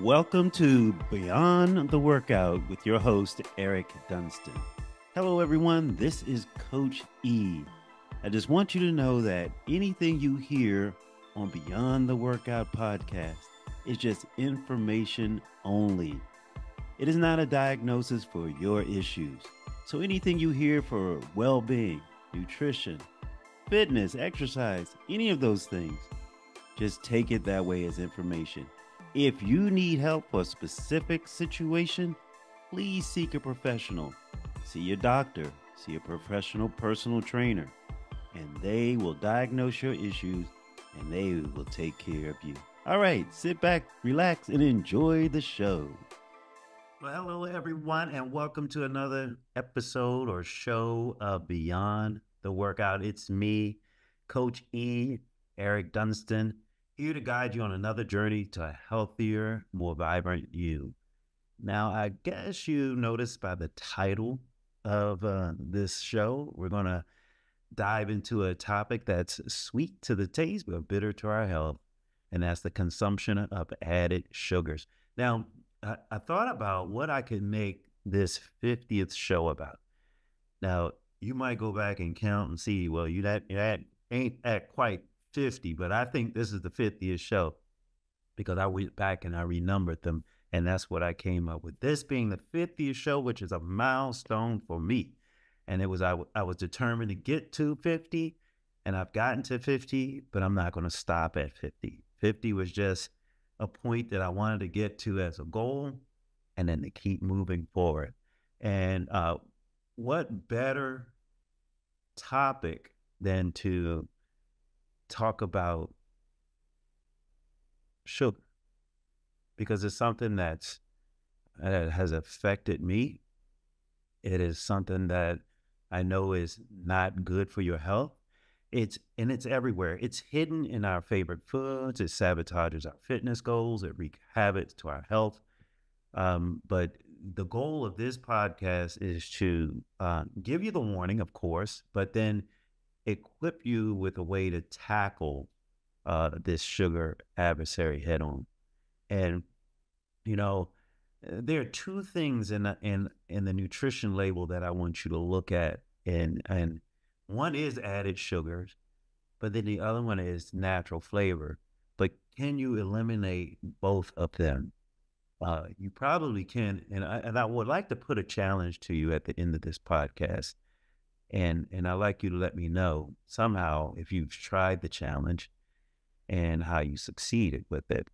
Welcome to Beyond the Workout with your host, Eric Dunston. Hello, everyone. This is Coach E. I just want you to know that anything you hear on Beyond the Workout podcast is just information only. It is not a diagnosis for your issues. So anything you hear for well-being, nutrition, fitness, exercise, any of those things, just take it that way as information. If you need help for a specific situation, please seek a professional. See your doctor, see a professional personal trainer, and they will diagnose your issues and they will take care of you. All right, sit back, relax, and enjoy the show. Well, hello, everyone, and welcome to another episode or show of Beyond the Workout. It's me, Coach E, Eric Dunston, here to guide you on another journey to a healthier, more vibrant you. Now, I guess you noticed by the title of this show, we're going to dive into a topic that's sweet to the taste but bitter to our health, and that's the consumption of added sugars. Now, I thought about what I could make this 50th show about. Now, you might go back and count and see, well, you ain't at quite 50, but I think this is the 50th show because I went back and I renumbered them, and that's what I came up with. This being the 50th show, which is a milestone for me. And it was I was determined to get to 50, and I've gotten to 50, but I'm not going to stop at 50. 50 was just a point that I wanted to get to as a goal, and then to keep moving forward. And what better topic than to talk about sugar, because it's something that has affected me. It is something that I know is not good for your health. It's everywhere. It's hidden in our favorite foods. It sabotages our fitness goals. It wreaks havoc to our health. But the goal of this podcast is to give you the warning, of course, but then equip you with a way to tackle this sugar adversary head on. And, you know, there are two things in the nutrition label that I want you to look at. And one is added sugars, but then the other one is natural flavor. But can you eliminate both of them? You probably can. And I would like to put a challenge to you at the end of this podcast. And I'd like you to let me know somehow if you've tried the challenge and how you succeeded with it.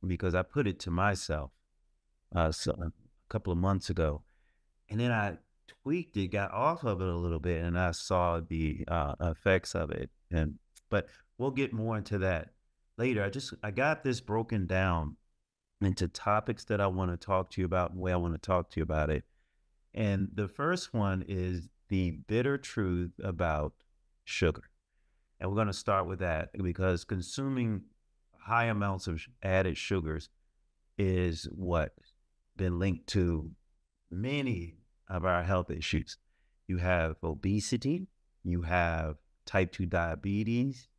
Because I put it to myself a couple of months ago, and then I tweaked it, got off of it a little bit, and I saw the effects of it. But we'll get more into that later. I got this broken down into topics that I want to talk to you about and the way I want to talk to you about it. And the first one is the bitter truth about sugar. And we're going to start with that because consuming high amounts of added sugars is what been linked to many of our health issues. You have obesity, you have type 2 diabetes,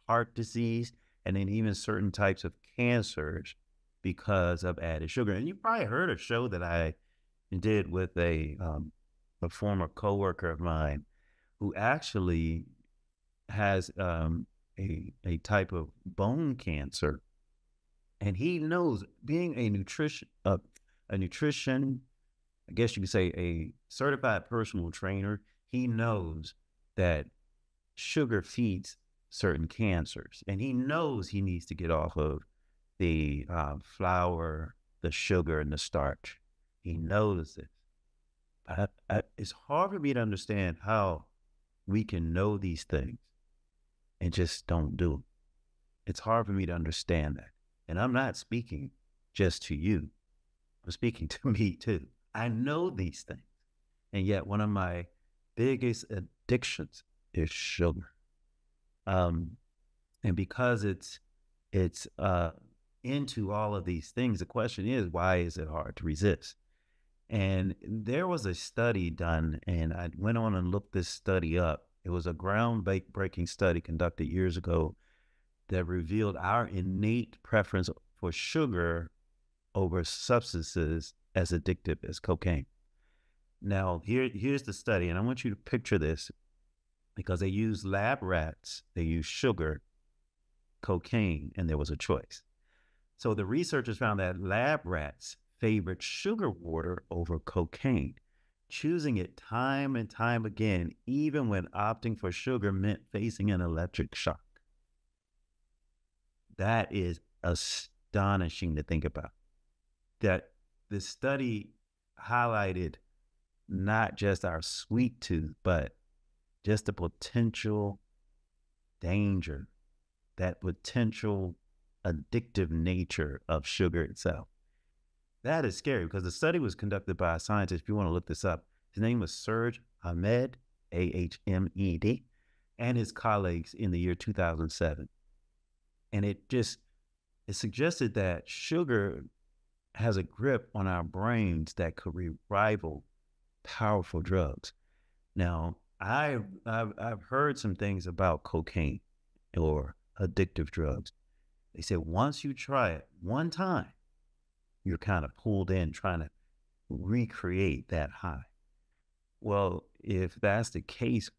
heart disease, and then even certain types of cancers because of added sugar. And you probably heard a show that I did with a former coworker of mine who actually has a type of bone cancer, and he knows, being a nutrition, I guess you could say a certified personal trainer, he knows that sugar feeds certain cancers, and he knows he needs to get off of the flour, the sugar, and the starch. He knows it. It's hard for me to understand how we can know these things and just don't do them. It's hard for me to understand that. And I'm not speaking just to you. I'm speaking to me too. I know these things. And yet one of my biggest addictions is sugar. And because it's into all of these things, the question is, why is it hard to resist? And there was a study done, and I went on and looked this study up. It was a groundbreaking study conducted years ago that revealed our innate preference for sugar over substances as addictive as cocaine. Now, here's the study, and I want you to picture this because they used lab rats, they used sugar, cocaine, and there was a choice. So the researchers found that lab rats favored sugar water over cocaine, choosing it time and time again, even when opting for sugar meant facing an electric shock. That is astonishing to think about. That the study highlighted not just our sweet tooth, but just the potential danger, that potential addictive nature of sugar itself. That is scary because the study was conducted by a scientist. If you want to look this up, his name was Serge Ahmed, Ahmed, and his colleagues in the year 2007. And it suggested that sugar has a grip on our brains that could rival powerful drugs. Now, I've heard some things about cocaine or addictive drugs. They said once you try it one time, you're kind of pulled in trying to recreate that high. Well, if that's the case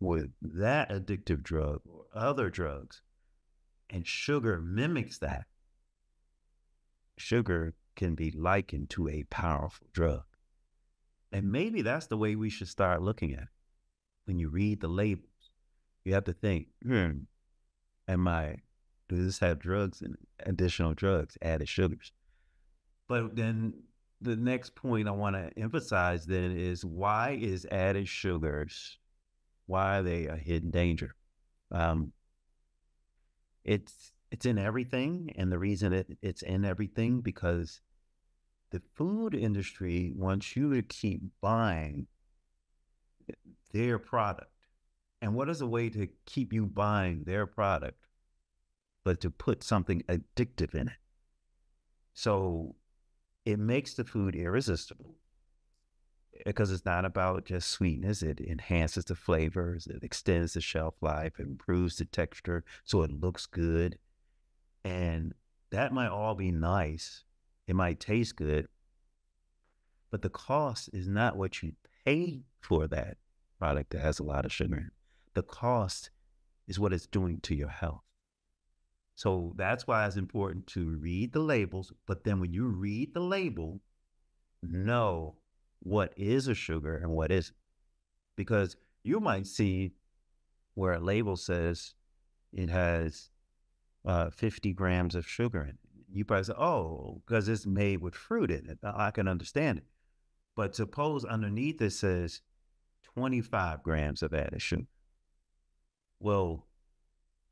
with that addictive drug or other drugs, and sugar mimics that, sugar can be likened to a powerful drug. And maybe that's the way we should start looking at it. When you read the labels, you have to think, does this have drugs and additional drugs, added sugars? But then the next point I want to emphasize then is, why is added sugars, why are they a hidden danger? It's in everything, and the reason it's in everything because the food industry wants you to keep buying their product. And what is a way to keep you buying their product but to put something addictive in it? So it makes the food irresistible because it's not about just sweetness. It enhances the flavors, it extends the shelf life, it improves the texture so it looks good. And that might all be nice. It might taste good, but the cost is not what you pay for that product that has a lot of sugar in it. The cost is what it's doing to your health. So that's why it's important to read the labels. But then when you read the label, know what is a sugar and what isn't. Because you might see where a label says it has 50 grams of sugar in it. You probably say, oh, because it's made with fruit in it. I can understand it. But suppose underneath it says 25 grams of added sugar. Well,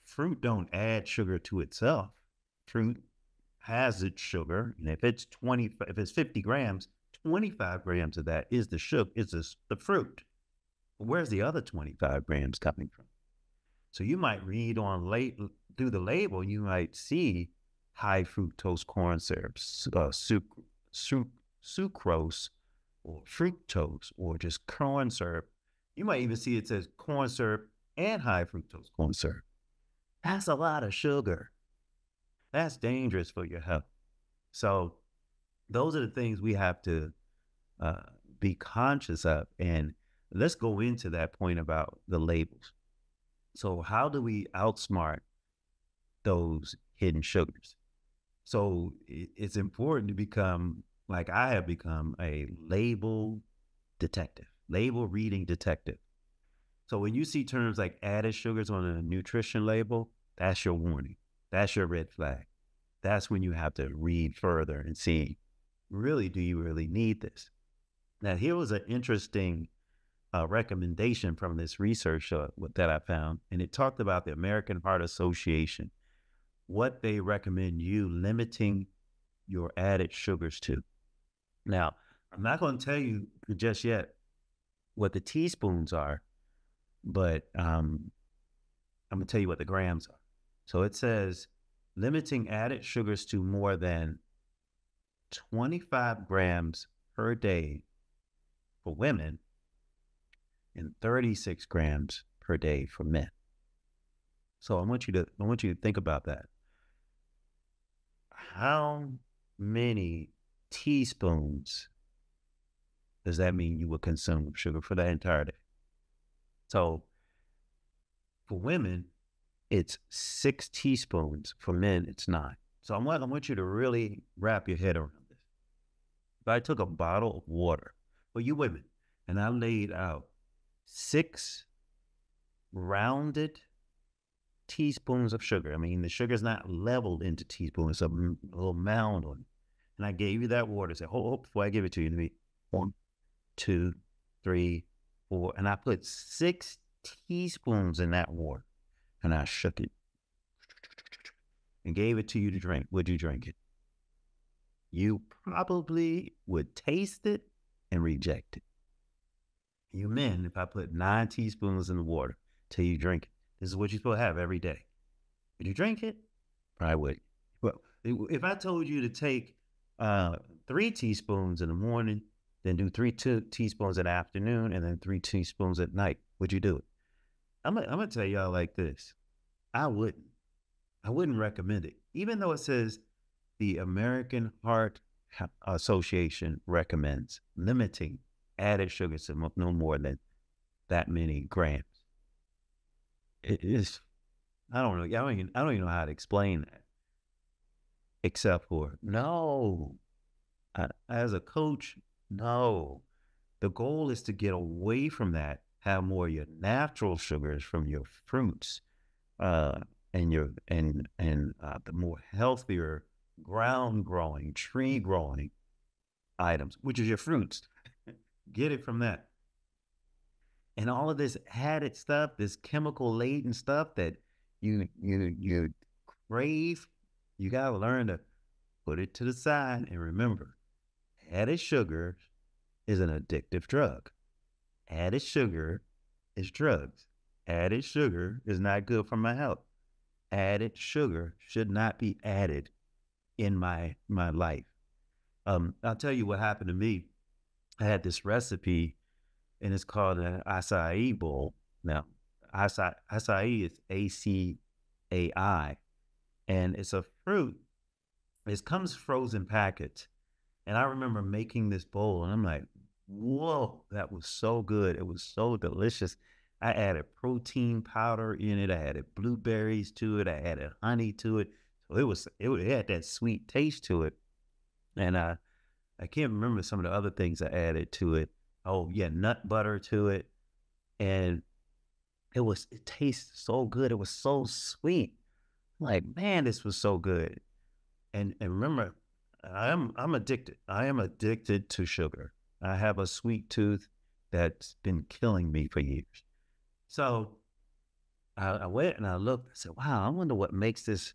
fruit don't add sugar to itself. Fruit has its sugar, and if it's 50 grams, 25 grams of that is the sugar, is the fruit. But where's the other 25 grams coming from? So you might read through the label, you might see high fructose corn syrup, sucrose, or fructose, or just corn syrup. You might even see it says corn syrup and high fructose corn syrup. That's a lot of sugar. That's dangerous for your health. So those are the things we have to be conscious of. And let's go into that point about the labels. So how do we outsmart those hidden sugars? So it's important to become, like I have become, a label detective, label reading detective. So when you see terms like added sugars on a nutrition label, that's your warning. That's your red flag. That's when you have to read further and see, really, do you really need this? Now, here was an interesting recommendation from this research that I found, and it talked about the American Heart Association, what they recommend you limiting your added sugars to. Now, I'm not going to tell you just yet what the teaspoons are, but I'm going to tell you what the grams are. So it says limiting added sugars to more than 25 grams per day for women and 36 grams per day for men. So I want you to think about that. How many teaspoons does that mean you will consume sugar for that entire day? So for women, it's 6 teaspoons. For men, it's 9. So I want you to really wrap your head around this. If I took a bottle of water for you women and I laid out 6 rounded teaspoons of sugar. I mean, the sugar's not leveled into teaspoons, it's a little mound on it. And I gave you that water. Say, hold, before I give it to you, let me 1, 2, 3, 4. And I put 6 teaspoons in that water and I shook it and gave it to you to drink. Would you drink it? You probably would taste it and reject it. You men, if I put 9 teaspoons in the water till you drink it, this is what you're supposed to have every day. Would you drink it? Probably would. Well, if I told you to take 3 teaspoons in the morning, then do 3 teaspoons in the afternoon, and then 3 teaspoons at night, would you do it? I'm gonna tell y'all like this. I wouldn't. I wouldn't recommend it, even though it says the American Heart Association recommends limiting added sugar to no more than that many grams. It is, I don't know. I don't even know how to explain that, except for no. As a coach, no. The goal is to get away from that, have more of your natural sugars from your fruits, and the more healthier ground growing, tree growing items, which is your fruits. Get it from that. And all of this added stuff, this chemical laden stuff that you crave, you gotta learn to put it to the side and remember, added sugar is an addictive drug. Added sugar is drugs. Added sugar is not good for my health. Added sugar should not be added in my life. I'll tell you what happened to me. I had this recipe, and it's called an acai bowl. Now, acai is ACAI, and it's a fruit. It comes frozen packets. And I remember making this bowl, and I'm like, whoa, that was so good. It was so delicious. I added protein powder in it. I added blueberries to it. I added honey to it. So it had that sweet taste to it. And I can't remember some of the other things I added to it. Oh yeah, nut butter to it. And it tastes so good. It was so sweet. I'm like, man, this was so good. And remember, I'm addicted. I am addicted to sugar. I have a sweet tooth that's been killing me for years. So I went and I looked. I said, "Wow, I wonder what makes this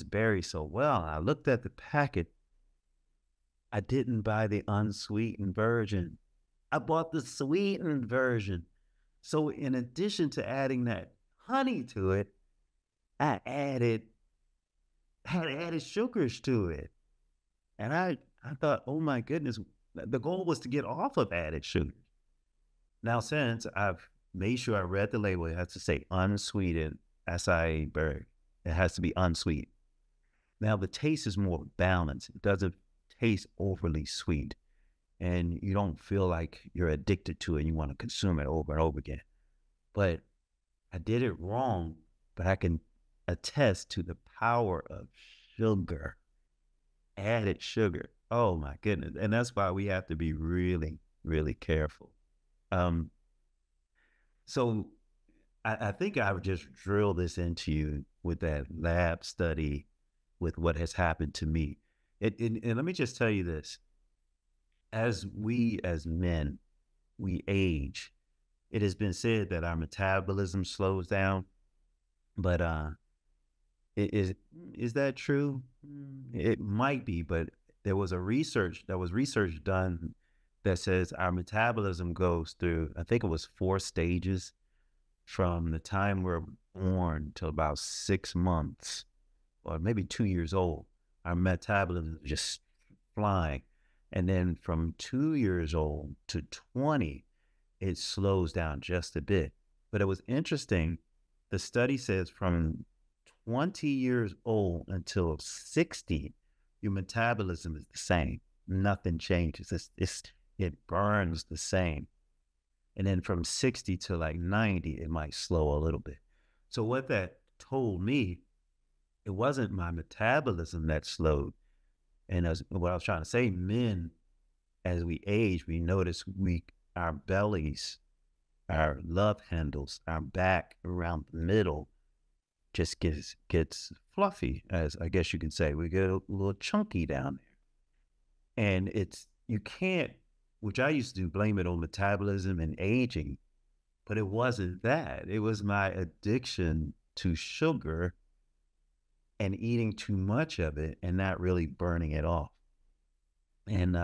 berry so well." I looked at the packet. I didn't buy the unsweetened version. I bought the sweetened version. So in addition to adding that honey to it, I had added sugars to it. And I thought, oh my goodness, the goal was to get off of added sugar. Now, since I've made sure I read the label, it has to say unsweetened acai berry. It has to be unsweet. Now, the taste is more balanced. It doesn't taste overly sweet. And you don't feel like you're addicted to it and you want to consume it over and over again. But I did it wrong, but I can attest to the power of sugar. Added sugar. Oh my goodness. And that's why we have to be really, really careful. So I think I would just drill this into you with that lab study with what has happened to me. And let me just tell you this. As men, we age. It has been said that our metabolism slows down, but is that true? It might be, but there was research done that says our metabolism goes through, I think it was 4 stages from the time we're born to about 6 months or maybe 2 years old. Our metabolism is just flying. And then from 2 years old to 20, it slows down just a bit. But it was interesting. The study says from 20 years old until 60, your metabolism is the same. Nothing changes. It burns the same. And then from 60 to like 90, it might slow a little bit. So what that told me, it wasn't my metabolism that slowed. And as what I was trying to say, men, as we age, we notice our bellies, our love handles, our back around the middle just gets fluffy, as I guess you can say. We get a little chunky down there. And you can't, which I used to do, blame it on metabolism and aging, but it wasn't that. It was my addiction to sugar and eating too much of it and not really burning it off. And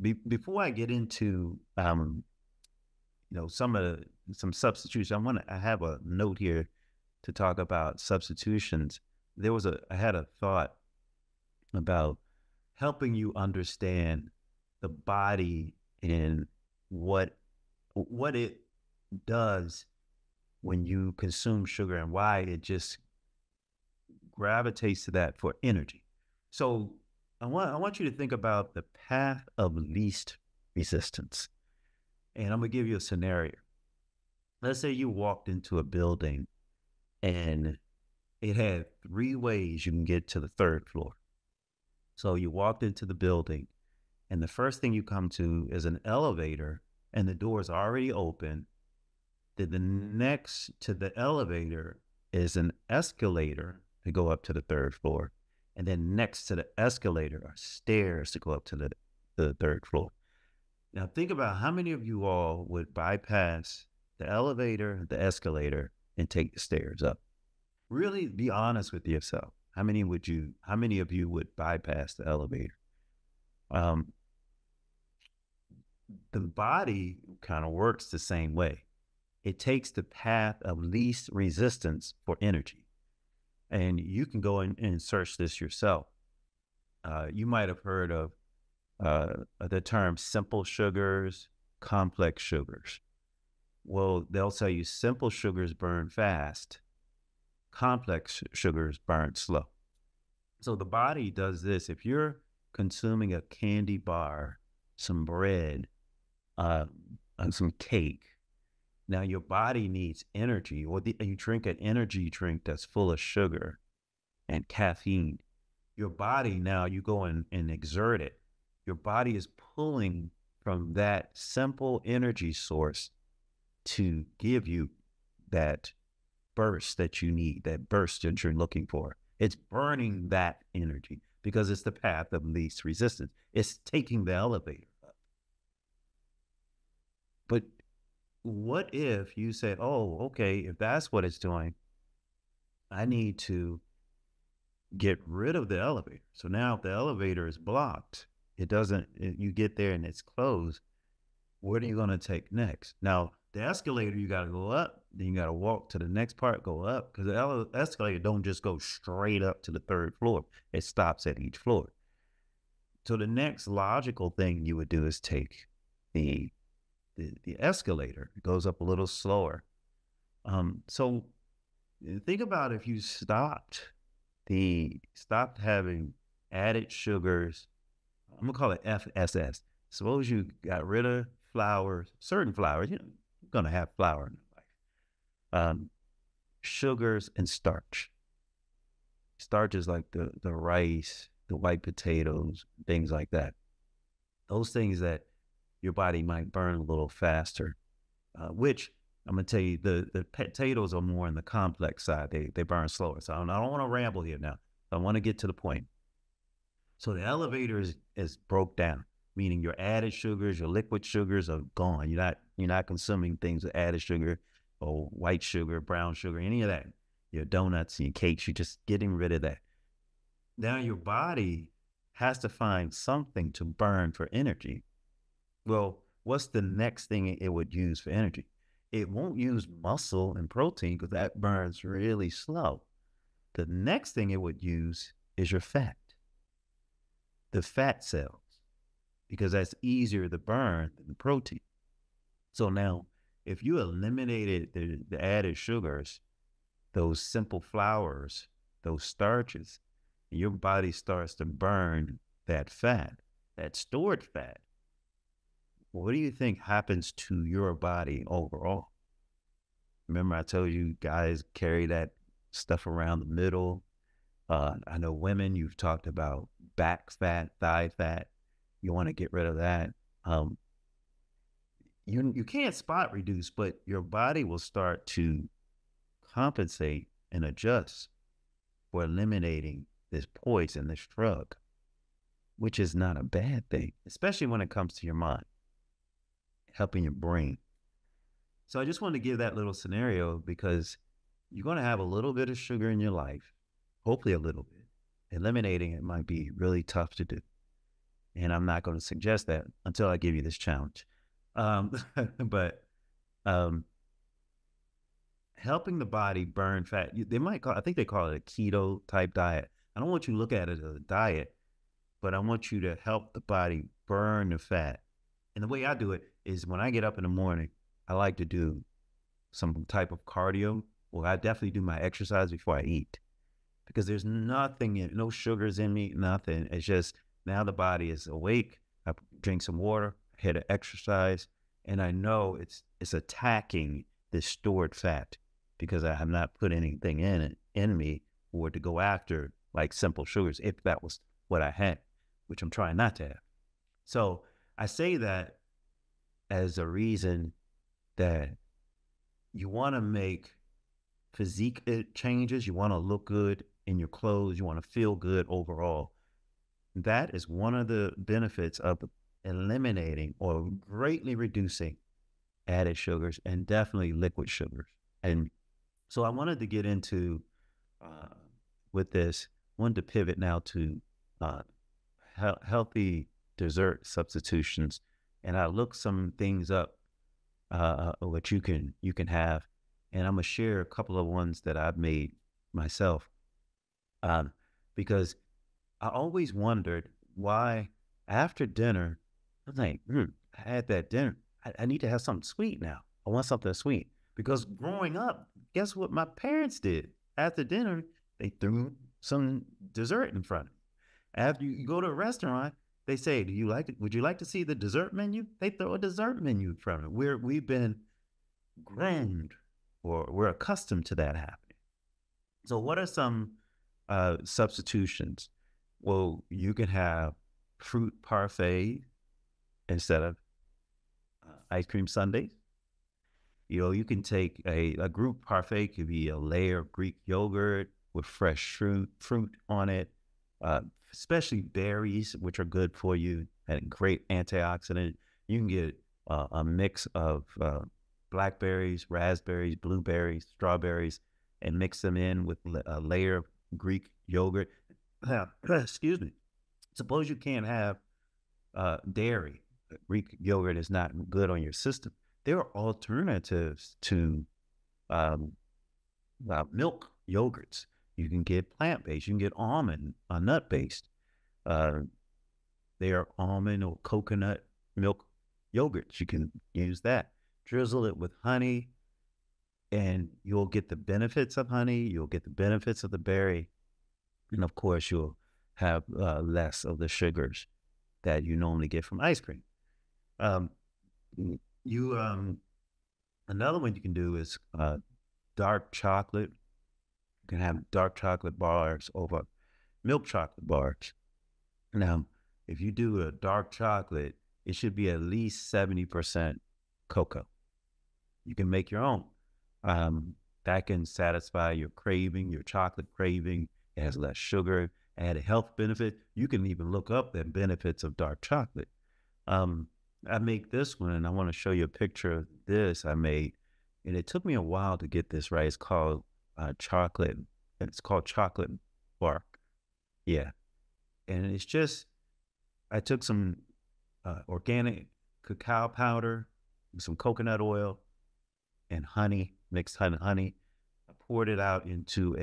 before I get into some substitution, I have a note here to talk about substitutions. I had a thought about helping you understand the body and what it does when you consume sugar and why it just gravitates to that for energy. So I want you to think about the path of least resistance. And I'm gonna give you a scenario. Let's say you walked into a building and it had 3 ways you can get to the 3rd floor. So you walked into the building and the first thing you come to is an elevator and the door is already open. Then the next to the elevator is an escalator to go up to the 3rd floor. And then next to the escalator are stairs to go up to the 3rd floor. Now think about how many of you all would bypass the elevator, the escalator, and take the stairs up. Really be honest with yourself. How many of you would bypass the elevator? The body kind of works the same way. It takes the path of least resistance for energy. And you can go and search this yourself. You might have heard of the term simple sugars, complex sugars. Well, they'll tell you simple sugars burn fast, complex sugars burn slow. So the body does this. If you're consuming a candy bar, some bread, and some cake, now your body needs energy, or you drink an energy drink that's full of sugar and caffeine. Your body now, you go and exert it. Your body is pulling from that simple energy source to give you that burst that you need, that burst that you're looking for. It's burning that energy because it's the path of least resistance. It's taking the elevator up. But what if you said, oh, okay, if that's what it's doing, I need to get rid of the elevator. So now if the elevator is blocked, you get there and it's closed, what are you going to take next? Now, the escalator, you got to go up, then you got to walk to the next part, go up, because the escalator don't just go straight up to the 3rd floor. It stops at each floor. So the next logical thing you would do is take the escalator. It goes up a little slower. So think about if you stopped having added sugars. I'm gonna call it FSS. Suppose you got rid of flours, certain flours. You're gonna have flour in life. Sugars and starch. Starch is like the rice, the white potatoes, things like that. Those things that your body might burn a little faster, which I'm going to tell you, the potatoes are more on the complex side. They burn slower. So I don't want to ramble here now. I want to get to the point. So the elevator is broke down, meaning your added sugars, your liquid sugars are gone. You're not consuming things with added sugar or white sugar, brown sugar, any of that. Your donuts and your cakes, you're just getting rid of that. Now your body has to find something to burn for energy. Well, what's the next thing it would use for energy? It won't use muscle and protein because that burns really slow. The next thing it would use is your fat, the fat cells, because that's easier to burn than the protein. So now, if you eliminated the added sugars, those simple flours, those starches, and your body starts to burn that fat, that stored fat, what do you think happens to your body overall? Remember, I told you guys carry that stuff around the middle. I know women, you've talked about back fat, thigh fat. You want to get rid of that. Um, you can't spot reduce, but your body will start to compensate and adjust for eliminating this poison, this drug, which is not a bad thing, especially when it comes to your mind, helping your brain. So I just wanted to give that little scenario because you're going to have a little bit of sugar in your life, hopefully a little bit. Eliminating it might be really tough to do. And I'm not going to suggest that until I give you this challenge. Um, but um, helping the body burn fat, they might call, I think they call it a keto type diet. I don't want you to look at it as a diet, but I want you to help the body burn the fat. And the way I do it is when I get up in the morning, I like to do some type of cardio. Well, I definitely do my exercise before I eat because there's nothing in, no sugars in me, nothing. It's just now the body is awake. I drink some water, hit an exercise, and I know it's attacking this stored fat because I have not put anything in me for it to go after like simple sugars if that was what I had, which I'm trying not to have. So I say that as a reason that you want to make physique changes. You want to look good in your clothes. You want to feel good overall. That is one of the benefits of eliminating or greatly reducing added sugars and definitely liquid sugars. And so I wanted to get into with this, wanted to pivot now to healthy dessert substitutions. And I looked some things up what you can have, and I'm gonna share a couple of ones that I've made myself, because I always wondered why after dinner I was like, I had that dinner. I need to have something sweet now. I want something sweet because growing up, guess what my parents did after dinner? They threw some dessert in front of me. After you go to a restaurant, they say, "Do you like it? Would you like to see the dessert menu?" They throw a dessert menu in front of it. We've been groomed, or we're accustomed to that happening. So, what are some substitutions? Well, you can have fruit parfait instead of ice cream sundaes. You know, you can take a group parfait, could be a layer of Greek yogurt with fresh fruit on it, especially berries, which are good for you and great antioxidant. You can get a mix of blackberries, raspberries, blueberries, strawberries, and mix them in with a layer of Greek yogurt. Excuse me. Suppose you can't have dairy. Greek yogurt is not good on your system. There are alternatives to milk yogurts. You can get plant-based. You can get almond, nut-based. They are almond or coconut milk yogurts. You can use that. Drizzle it with honey, and you'll get the benefits of honey. You'll get the benefits of the berry. And of course, you'll have less of the sugars that you normally get from ice cream. Um, you Another one you can do is dark chocolate. You can have dark chocolate bars over milk chocolate bars. Now, if you do a dark chocolate, it should be at least 70% cocoa. You can make your own. That can satisfy your craving, your chocolate craving. It has less sugar, add a health benefit. You can even look up the benefits of dark chocolate. I make this one, and I want to show you a picture of this I made. And it took me a while to get this right. It's called chocolate. It's called chocolate bark. Yeah. And it's just, I took some organic cacao powder, some coconut oil, and honey, mixed honey. I poured it out into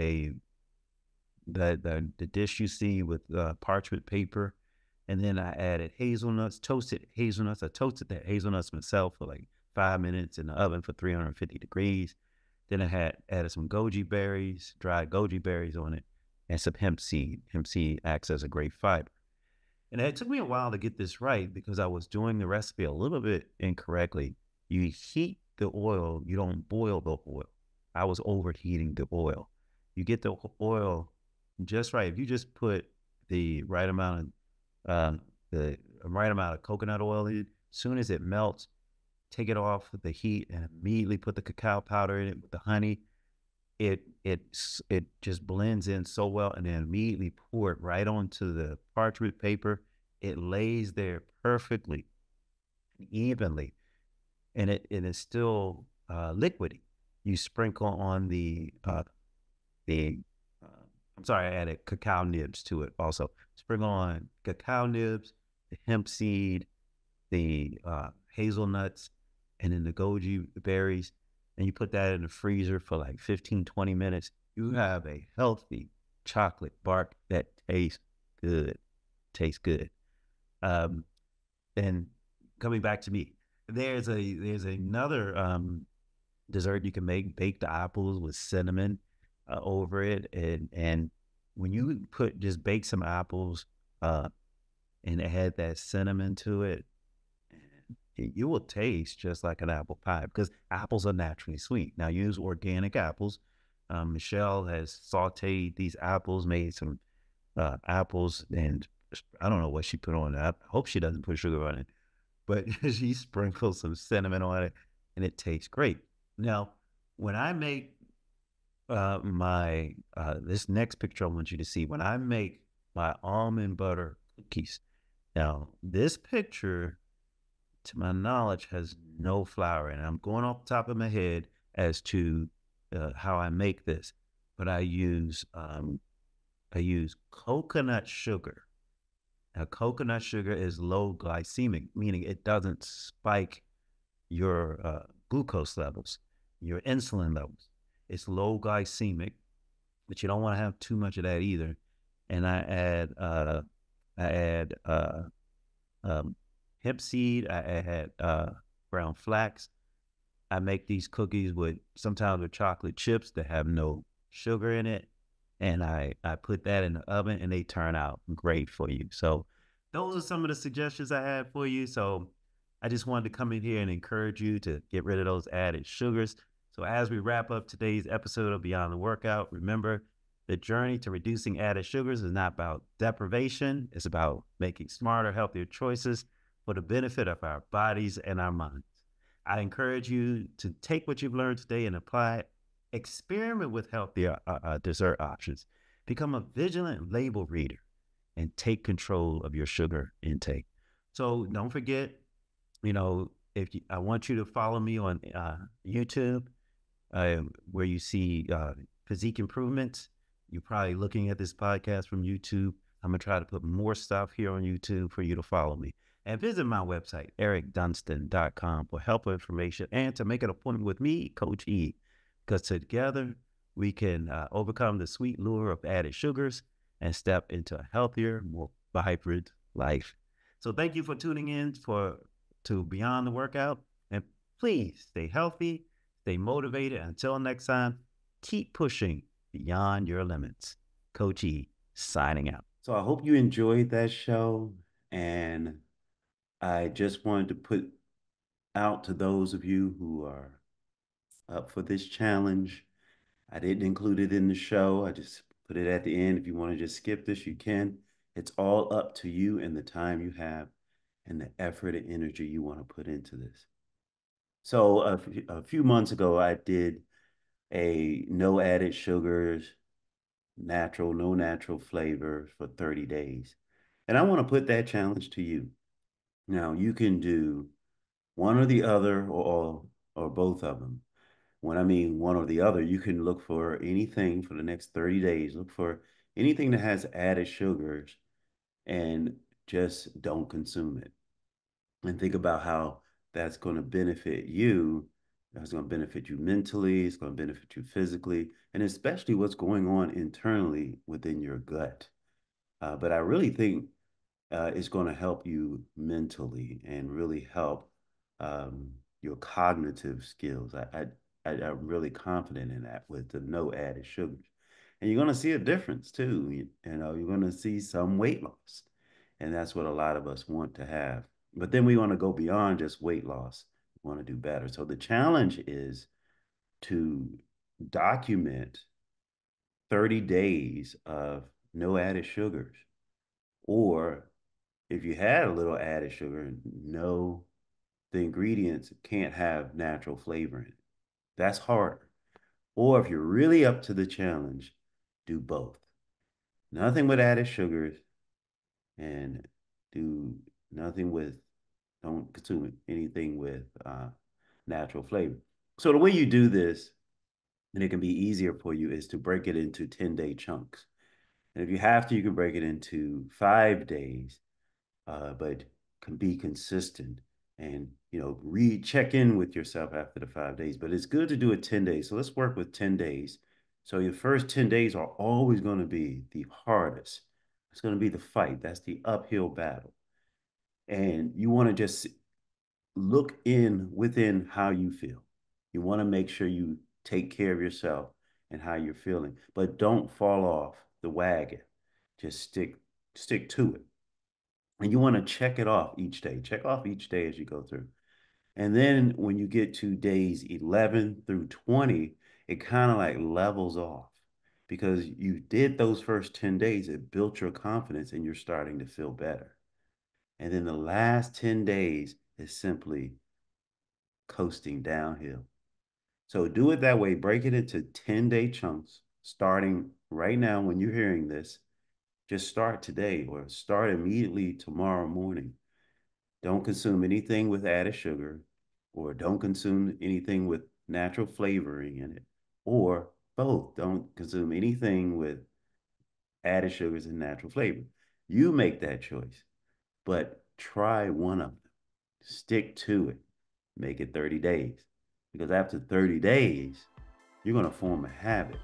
the dish you see with parchment paper. And then I added hazelnuts, toasted hazelnuts. I toasted the hazelnuts myself for like 5 minutes in the oven for 350 degrees. Then I had added some goji berries, dried goji berries on it, and some hemp seed. Hemp seed acts as a great fiber. And it took me a while to get this right because I was doing the recipe a little bit incorrectly. You heat the oil, you don't boil the oil. I was overheating the oil. You get the oil just right. If you just put the right amount of the right amount of coconut oil in, as soon as it melts, take it off with the heat and immediately put the cacao powder in it with the honey. It just blends in so well, and then immediately pour it right onto the parchment paper. It lays there perfectly, evenly, and it is still liquidy. You sprinkle on the uh, I'm sorry, I added cacao nibs to it also. Sprinkle on cacao nibs, the hemp seed, the hazelnuts, and then the goji berries, and you put that in the freezer for like 15, 20 minutes. You have a healthy chocolate bark that tastes good. Tastes good. Um, and coming back to me, there's another dessert you can make: baked apples with cinnamon over it, and when you put just bake some apples uh, and add that cinnamon to it, you will taste just like an apple pie because apples are naturally sweet. Now, use organic apples. Michelle has sauteed these apples, made some apples, and I don't know what she put on it. I hope she doesn't put sugar on it, but she sprinkled some cinnamon on it, and it tastes great. Now, when I make my this next picture, I want you to see when I make my almond butter cookies. Now, this picture, to my knowledge, has no flour in it. I'm going off the top of my head as to how I make this, but I use coconut sugar. Now, coconut sugar is low glycemic, meaning it doesn't spike your glucose levels, your insulin levels. It's low glycemic, but you don't want to have too much of that either. And I add um, hemp seed. I add brown flax. I make these cookies with sometimes with chocolate chips that have no sugar in it. And I put that in the oven and they turn out great for you. So those are some of the suggestions I had for you. So I just wanted to come in here and encourage you to get rid of those added sugars. So as we wrap up today's episode of Beyond the Workout, remember the journey to reducing added sugars is not about deprivation. It's about making smarter, healthier choices for the benefit of our bodies and our minds. I encourage you to take what you've learned today and apply it. Experiment with healthier dessert options. Become a vigilant label reader and take control of your sugar intake. So don't forget, if I want you to follow me on YouTube, where you see physique improvements. You're probably looking at this podcast from YouTube. I'm going to try to put more stuff here on YouTube for you to follow me. And visit my website, ericdunston.com, for helpful information and to make an appointment with me, Coach E, because together we can overcome the sweet lure of added sugars and step into a healthier, more vibrant life. So thank you for tuning in to Beyond the Workout. And please stay healthy, stay motivated. Until next time, keep pushing beyond your limits. Coach E, signing out. So I hope you enjoyed that show. And I just wanted to put out to those of you who are up for this challenge. I didn't include it in the show. I just put it at the end. If you want to just skip this, you can. It's all up to you and the time you have and the effort and energy you want to put into this. So a few months ago, I did a no added sugars, no natural flavor for 30 days. And I want to put that challenge to you. Now, you can do one or the other or both of them. When I mean one or the other, you can look for anything for the next 30 days. Look for anything that has added sugars and just don't consume it. And think about how that's going to benefit you. That's going to benefit you mentally. It's going to benefit you physically, and especially what's going on internally within your gut. But I really think it's going to help you mentally and really help your cognitive skills. I'm really confident in that with the no added sugars. And you're going to see a difference too. You're going to see some weight loss. And that's what a lot of us want to have. But then we want to go beyond just weight loss. We want to do better. So the challenge is to document 30 days of no added sugars. Or if you had a little added sugar, no, the ingredients can't have natural flavor in it. That's harder. Or if you're really up to the challenge, do both. Nothing with added sugars and do nothing with, don't consume anything with natural flavor. So the way you do this, and it can be easier for you, is to break it into 10-day chunks. And if you have to, you can break it into 5 days, but can be consistent and check in with yourself after the 5 days. But it's good to do it 10 days. So let's work with 10 days. So your first 10 days are always going to be the hardest. It's going to be the fight. That's the uphill battle. And you want to just look within how you feel. You want to make sure you take care of yourself and how you're feeling, but don't fall off the wagon. Just stick to it. And you want to check it off each day. Check off each day as you go through. And then when you get to days 11 through 20, it kind of like levels off because you did those first 10 days. It built your confidence and you're starting to feel better. And then the last 10 days is simply coasting downhill. So do it that way. Break it into 10-day chunks, starting right now when you're hearing this. Just start today or start immediately tomorrow morning. Don't consume anything with added sugar, or don't consume anything with natural flavoring in it, or both. Don't consume anything with added sugars and natural flavor. You make that choice, but try one of them. Stick to it. Make it 30 days. Because after 30 days, you're going to form a habit.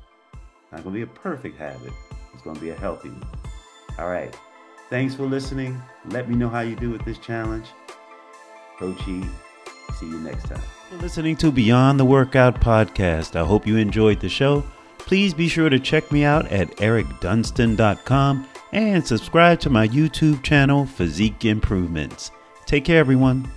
Not going to be a perfect habit. It's going to be a healthy one. All right. Thanks for listening. Let me know how you do with this challenge. Coach E, see you next time. You're listening to Beyond the Workout podcast. I hope you enjoyed the show. Please be sure to check me out at ericdunston.com and subscribe to my YouTube channel, Physique Improvements. Take care, everyone.